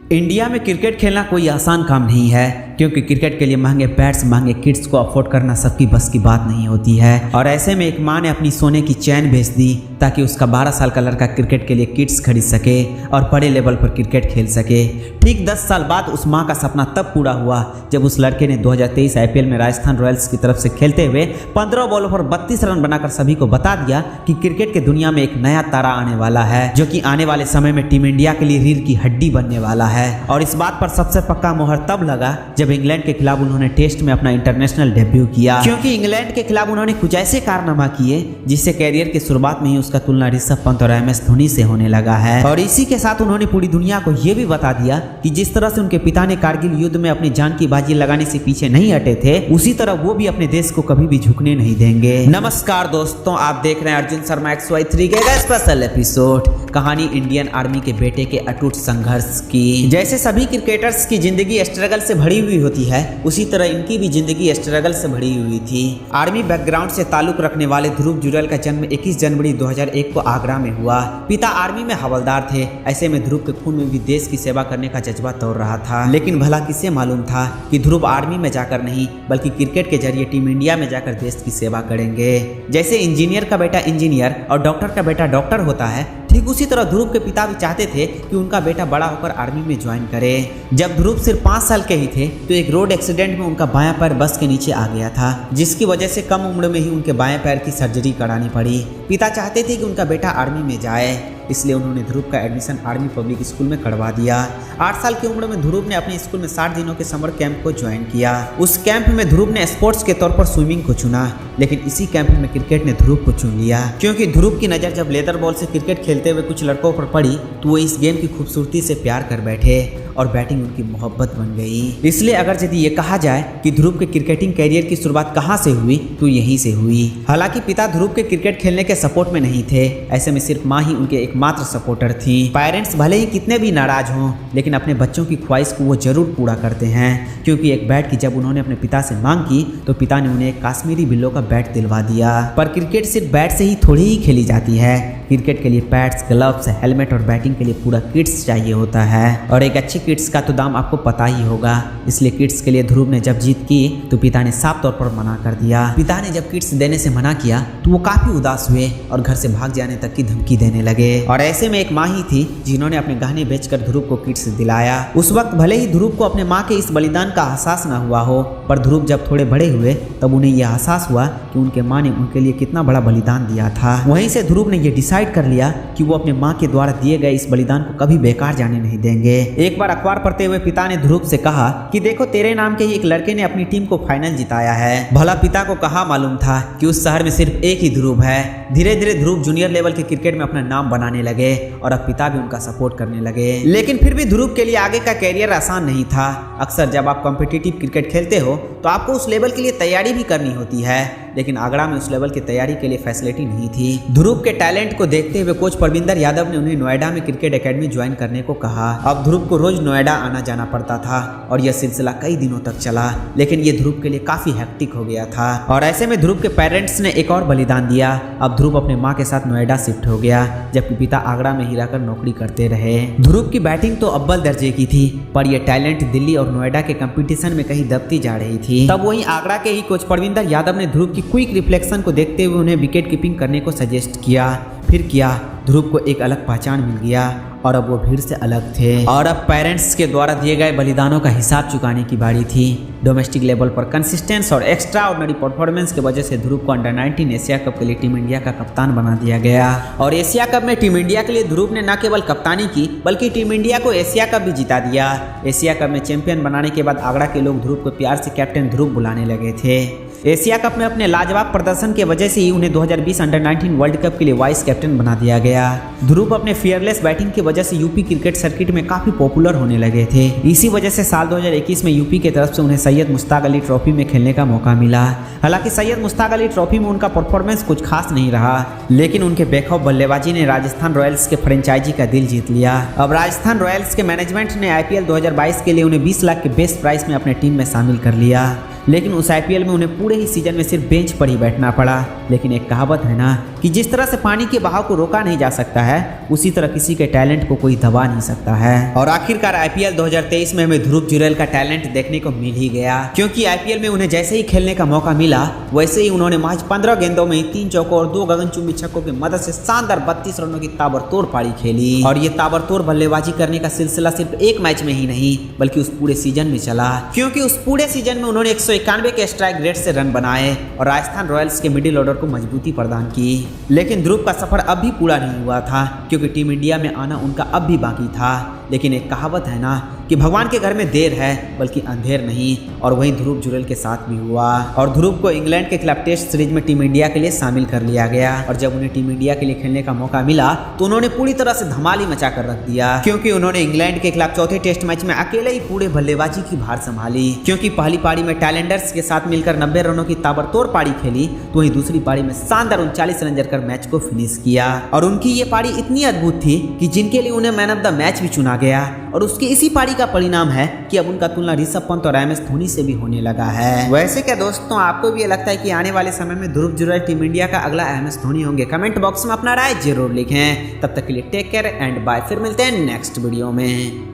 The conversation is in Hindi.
इंडिया में क्रिकेट खेलना कोई आसान काम नहीं है, क्योंकि क्रिकेट के लिए महंगे बैट्स महंगे किट्स को अफोर्ड करना सबकी बस की बात नहीं होती है। और ऐसे में एक माँ ने अपनी सोने की चैन बेच दी ताकि उसका 12 साल का लड़का क्रिकेट के लिए किट्स खरीद सके और बड़े लेवल पर क्रिकेट खेल सके। ठीक 10 साल बाद उस माँ का सपना तब पूरा हुआ जब उस लड़के ने 2023 IPL में राजस्थान रॉयल्स की तरफ से खेलते हुए 15 बॉलों पर 32 रन बनाकर सभी को बता दिया कि क्रिकेट की दुनिया में एक नया तारा आने वाला है, जो कि आने वाले समय में टीम इंडिया के लिए रीढ़ की हड्डी बनने वाला है। और इस बात पर सबसे पक्का मोहर तब लगा जब इंग्लैंड के खिलाफ उन्होंने टेस्ट में अपना इंटरनेशनल डेब्यू किया, क्योंकि इंग्लैंड के खिलाफ उन्होंने कुछ ऐसे कारनामा किए जिससे कैरियर की शुरुआत में ही उसका तुलना ऋषभ पंत और MS धोनी से होने लगा है। और इसी के साथ उन्होंने पूरी दुनिया को यह भी बता दिया कि जिस तरह से उनके पिता ने कारगिल युद्ध में अपनी जान की बाजी लगाने से पीछे नहीं हटे थे, उसी तरह वो भी अपने देश को कभी भी झुकने नहीं देंगे। नमस्कार दोस्तों, आप देख रहे हैं अर्जुन शर्मा XY3 के स्पेशल एपिसोड, कहानी इंडियन आर्मी के बेटे के अटूट संघर्ष की। जैसे सभी क्रिकेटर्स की जिंदगी स्ट्रगल से भरी हुई होती है, उसी तरह इनकी भी जिंदगी स्ट्रगल से भरी हुई थी। आर्मी बैकग्राउंड से ताल्लुक रखने वाले ध्रुव जुरैल का जन्म 21 जनवरी 2001 को आगरा में हुआ। पिता आर्मी में हवलदार थे। ऐसे में ध्रुव के खून में भी देश की सेवा करने का जज्बा तौर रहा था। लेकिन भला किसे मालूम था कि ध्रुव आर्मी में जाकर नहीं बल्कि क्रिकेट के जरिए टीम इंडिया में जाकर देश की सेवा करेंगे। जैसे इंजीनियर का बेटा इंजीनियर और डॉक्टर का बेटा डॉक्टर होता है, ठीक उसी तरह ध्रुव के पिता भी चाहते थे कि उनका बेटा बड़ा होकर आर्मी में ज्वाइन करे। जब ध्रुव सिर्फ 5 साल के ही थे तो एक रोड एक्सीडेंट में उनका बायां पैर बस के नीचे आ गया था, जिसकी वजह से कम उम्र में ही उनके बाएं पैर की सर्जरी करानी पड़ी। पिता चाहते थे कि उनका बेटा आर्मी में जाए, इसलिए उन्होंने ध्रुव का एडमिशन आर्मी पब्लिक स्कूल में करवा दिया। 8 साल की उम्र में ध्रुव ने अपने स्कूल में 60 दिनों के समर कैंप को ज्वाइन किया। उस कैंप में ध्रुव ने स्पोर्ट्स के तौर पर स्विमिंग को चुना, लेकिन इसी कैंप में क्रिकेट ने ध्रुव को चुन लिया, क्योंकि ध्रुव की नज़र जब लेदर बॉल से क्रिकेट खेलते हुए कुछ लड़कों पर पड़ी तो वो इस गेम की खूबसूरती से प्यार कर बैठे और बैटिंग उनकी मोहब्बत बन गई। इसलिए अगर यदि ये कहा जाए कि ध्रुव के क्रिकेटिंग कैरियर की शुरुआत कहाँ से हुई तो यहीं से हुई। हालांकि पिता ध्रुव के क्रिकेट खेलने के सपोर्ट में नहीं थे, ऐसे में सिर्फ माँ ही उनके एकमात्र सपोर्टर थी। पेरेंट्स भले ही कितने भी नाराज हों, लेकिन अपने बच्चों की ख्वाहिश को वो जरूर पूरा करते हैं, क्योंकि एक बैट की जब उन्होंने अपने पिता से मांग की तो पिता ने उन्हें एक काश्मीरी बिल्लो का बैट दिलवा दिया। पर क्रिकेट सिर्फ बैट से ही थोड़ी ही खेली जाती है। क्रिकेट के लिए पैड्स, ग्लव्स, हेलमेट और बैटिंग के लिए पूरा किट्स चाहिए होता है, और एक अच्छी किट्स का तो दाम आपको पता ही होगा। इसलिए किट्स के लिए ध्रुव ने जब जिद की तो पिता ने साफ तौर पर मना कर दिया। पिता ने जब किट्स देने से मना किया तो वो काफी उदास हुए और घर से भाग जाने तक की धमकी देने लगे। और ऐसे में एक माँ ही थी जिन्होंने अपने गहने बेचकर ध्रुव को किट्स दिलाया। उस वक्त भले ही ध्रुव को अपने माँ के इस बलिदान का एहसास न हुआ हो, पर ध्रुव जब थोड़े बड़े हुए तब उन्हें यह एहसास हुआ कि उनके माँ ने उनके लिए कितना बड़ा बलिदान दिया था। वहीं से ध्रुव ने यह डिसाइड कर लिया कि वो अपने माँ के द्वारा दिए गए इस बलिदान को कभी बेकार जाने नहीं देंगे। एक बार अखबार पढ़ते हुए पिता ने ध्रुव से कहा कि देखो, तेरे नाम के ही एक लड़के ने अपनी टीम को फाइनल जिताया है। भला पिता को कहाँ मालूम था कि उस शहर में सिर्फ एक ही ध्रुव है। धीरे धीरे ध्रुव जूनियर लेवल के क्रिकेट में अपना नाम बनाने लगे और अब पिता भी उनका सपोर्ट करने लगे। लेकिन फिर भी ध्रुव के लिए आगे का कैरियर आसान नहीं था। अक्सर जब आप कॉम्पिटिटिव क्रिकेट खेलते हो तो आपको उस लेवल के लिए तैयारी भी करनी होती है, लेकिन आगरा में उस लेवल की तैयारी के लिए फैसिलिटी नहीं थी। ध्रुव के टैलेंट को देखते हुए कोच परविंदर यादव ने उन्हें नोएडा में क्रिकेट एकेडमी ज्वाइन करने को कहा। अब ध्रुव को रोज नोएडा आना जाना पड़ता था और यह सिलसिला कई दिनों तक चला, लेकिन यह ध्रुव के लिए काफी हेक्टिक हो गया था। और ऐसे में ध्रुव के पेरेंट्स ने एक और बलिदान दिया। अब ध्रुव अपने माँ के साथ नोएडा शिफ्ट हो गया, जबकि पिता आगरा में ही रहकर नौकरी करते रहे। ध्रुव की बैटिंग तो अव्वल दर्जे की थी, पर यह टैलेंट दिल्ली और नोएडा के कंपटीशन में कहीं दबती जा रही थी। तब वहीं आगरा के ही कोच परविंदर यादव ने ध्रुव की क्विक रिफ्लेक्शन को देखते हुए उन्हें विकेट कीपिंग करने को सजेस्ट किया। फिर किया, ध्रुव को एक अलग पहचान मिल गया और अब वो भीड़ से अलग थे। और अब पेरेंट्स के द्वारा दिए गए बलिदानों का हिसाब चुकाने की बारी थी। डोमेस्टिक लेवल पर कंसिस्टेंस और एक्स्ट्रा ऑर्डिनरी परफॉर्मेंस की वजह से ध्रुव को अंडर 19 एशिया कप के लिए टीम इंडिया का कप्तान बना दिया गया। और एशिया कप में टीम इंडिया के लिए ध्रुव ने न केवल कप्तानी की बल्कि टीम इंडिया को एशिया कप भी जिता दिया। एशिया कप में चैंपियन बनाने के बाद आगरा के लोग ध्रुव को प्यार से कैप्टन ध्रुव बुलाने लगे थे। एशिया कप में अपने लाजवाब प्रदर्शन की वजह से ही उन्हें 2020 अंडर 19 वर्ल्ड कप के लिए वाइस कैप्टन बना दिया गया। ध्रुव अपने फियरलेस बैटिंग की वजह से यूपी क्रिकेट सर्किट में काफी पॉपुलर होने लगे थे। इसी वजह से साल 2021 में यूपी की तरफ से उन्हें सैयद मुश्ताक अली ट्रॉफी में खेलने का मौका मिला। हालांकि सैयद मुश्ताक अली ट्रॉफी में उनका परफॉर्मेंस कुछ खास नहीं रहा, लेकिन उनके बेखौफ बल्लेबाजी ने राजस्थान रॉयल्स के फ्रेंचाइजी का दिल जीत लिया। अब राजस्थान रॉयल्स के मैनेजमेंट ने IPL 2022 के लिए उन्हें 20 लाख के बेस्ट प्राइस में अपने टीम में शामिल कर लिया। लेकिन उस आईपीएल में उन्हें पूरे ही सीजन में सिर्फ बेंच पर ही बैठना पड़ा। लेकिन एक कहावत है ना कि जिस तरह से पानी के बहाव को रोका नहीं जा सकता है, उसी तरह किसी के टैलेंट को कोई दबा नहीं सकता है। और आखिरकार आईपीएल 2023 में हमें ध्रुव जुरैल का टैलेंट देखने को मिल ही गया, क्योंकि आईपीएल में उन्हें जैसे ही खेलने का मौका मिला वैसे ही उन्होंने महज 15 गेंदों में 3 चौकों और 2 गगनचुंबी छक्कों की मदद से शानदार 32 रनों की ताबड़तोड़ पारी खेली। और ये ताबड़तोड़ बल्लेबाजी करने का सिलसिला सिर्फ एक मैच में ही नहीं बल्कि उस पूरे सीजन में चला, क्योंकि उस पूरे सीजन में उन्होंने 191 के स्ट्राइक रेट से रन बनाए और राजस्थान रॉयल्स के मिडिल ऑर्डर को मजबूती प्रदान की। लेकिन ध्रुव का सफर अब भी पूरा नहीं हुआ था, क्योंकि टीम इंडिया में आना उनका अब भी बाकी था। लेकिन एक कहावत है ना कि भगवान के घर में देर है बल्कि अंधेर नहीं, और वहीं ध्रुव जुरैल के साथ भी हुआ। और ध्रुव को इंग्लैंड के खिलाफ टेस्ट सीरीज में टीम इंडिया के लिए शामिल कर लिया गया। और जब उन्हें टीम इंडिया के लिए खेलने का मौका मिला तो उन्होंने पूरी तरह से धमाल ही मचा कर रख दिया, क्योंकि उन्होंने इंग्लैंड के खिलाफ चौथे टेस्ट मैच में अकेले ही पूरे बल्लेबाजी की भार संभाली। क्योंकि पहली पारी में टाइलैंडर्स के साथ मिलकर 90 रनों की ताबड़तोड़ पारी खेली, तो वहीं दूसरी पारी में शानदार 39 रन जड़कर मैच को फिनिश किया। और उनकी ये पारी इतनी अद्भुत थी कि जिनके लिए उन्हें मैन ऑफ द मैच भी चुना गया। और उसकी इसी पारी का परिणाम है कि अब उनका तुलना ऋषभ पंत और MS धोनी से भी होने लगा है। वैसे क्या दोस्तों, आपको भी ये लगता है कि आने वाले समय में ध्रुव जुरैल टीम इंडिया का अगला MS धोनी होंगे? कमेंट बॉक्स में अपना राय जरूर लिखें। तब तक के लिए टेक केयर एंड बाय, फिर मिलते हैं नेक्स्ट वीडियो में।